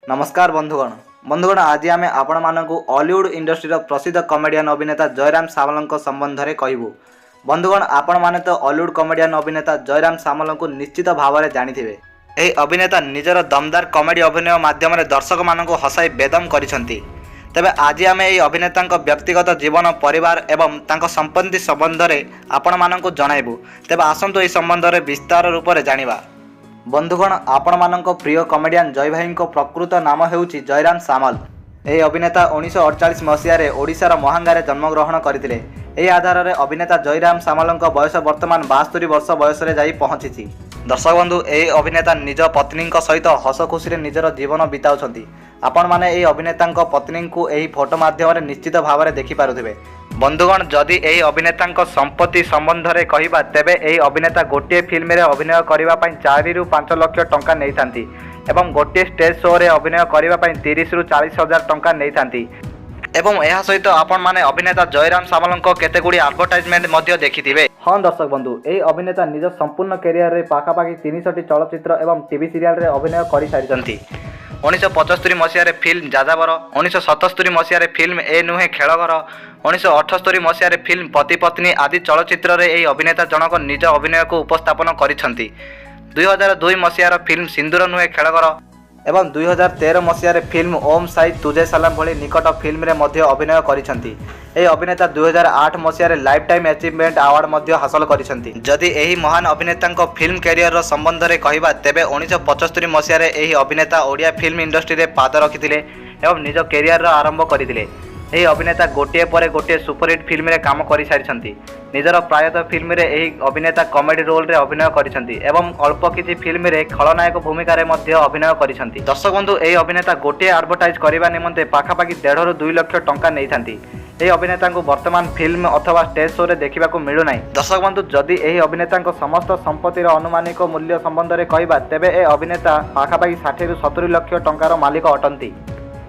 नमस्कार बंधुगण आज आम आपण मानक हॉलीवुड इंडस्ट्री प्रसिद्ध कमेडियन अभिनेता जयराम सामल संबंध में कहूँ। बंधुगण आपण माने तो हॉलीवुड कमेडियन अभिनेता जयराम सामल को निश्चित भाव में जानिथिबे। यही अभिनेता निजर दमदार कमेडी अभिनय माध्यम दर्शक मानक हसाई बेदम करिसेंती। तेबे आज आम यही अभिनेता व्यक्तिगत जीवन परिवार एवं तांको संपत्ति संबंध में आपण मानक जणाइबु। तेबे आसंतु यह संबंध में विस्तार रूप से जानिबा। बंधुगण आपण मानक प्रिय कमेडियन जय भाई प्रकृत नाम हेउची जयराम सामल। यह अभिनेता 1948 मसीह ओडिशार महांगारे जन्मग्रहण करथिले। यह आधार में अभिनेता जयराम सामल बयस वर्तमान 72 वर्ष बयस जाई पहुंची। दर्शक बंधु यह अभिनेता निज पत्नी सहित हस खुशी निजर जीवन बिताउछंती। आपण माने यह अभिनेता पत्नी को यही फोटो माध्यम निश्चित भाव में देखिपारुथिबे। बंधुगण जदि यही अभिनेता संपत्ति संबंध में कहवा तेबे यही अभिनेता गोटे फिल्म रे अभिनय करने 4 ରୁ 5 लाख टंका नहीं थांती एवं गोटे स्टेज शो रे अभिनय करने 30 ରୁ 40 हजार टंका नहीं थांती। एवं यह सहित आपण माने अभिनेता जयराम सामल केते गुडी एडवर्टाइजमेंट मध्य देखिथिबे। हाँ दर्शक बंधु यही अभिनेता निज संपूर्ण कैरियर रे पाखापाखि 300 चलचित्र एवं टीवी सीरियल रे अभिनय कर सारी। 1975 मसीह फिल्म जाजाबर, 1977 मसीह फिल्म ए नुहे खेलघर, 1978 मसीह फिल्म पति पत्नी आदि चलचित्र रे यही अभिनेता जनक निज अभिनय को उपस्थापन करिसेंती। 2002 मसीह फिल्म सिंदूर नुहे खेलघर एवं 2013 मसीह फिल्म ओम साई तुझे सलाम भली निकट फिल्म रे मध्य अभिनय करिसेंती। यह अभिनेता 2008 मसीह लाइफ टाइम अचीवमेंट अवार्ड मध्य हासिल करिसेंती। जदि यही महान अभिनेता फिल्म कैरियर संबंध में कहवा तेबे 1975 मसीह यही अभिनेता ओडिया फिल्म इंडस्ट्री रे पाद रखिथिले एवं निज कैरियर आरंभ करथिले। यही अभिनेता गोटे पर गोटे सुपरहिट फिल्म रे काम कर सारी। निजर प्रायतः फिल्म रे यही अभिनेता कॉमेडी रोल रे अभिनय करिसेंती एवं अल्प किछि फिल्म रे खलनायक भूमिका रे मध्य अभिनय करिसेंती। दर्शक बंधु यही अभिनेता गोटे एडवर्टाइज करने निमंते पाखापाखि 1.5 ରୁ 2 लाख टंका नहीं थांती। यही अभिनेता को वर्तमान फिल्म अथवा स्टेज शो रे देखा मिलूना। दर्शक बंधु जदि यही अभिनेता समस्त संपत्तिर अनुमानिक मूल्य संबंध में कहवा तेबे ए अभिनेता पाखापाखि 60 ରୁ 70 लाख टंकार मालिक अटंती।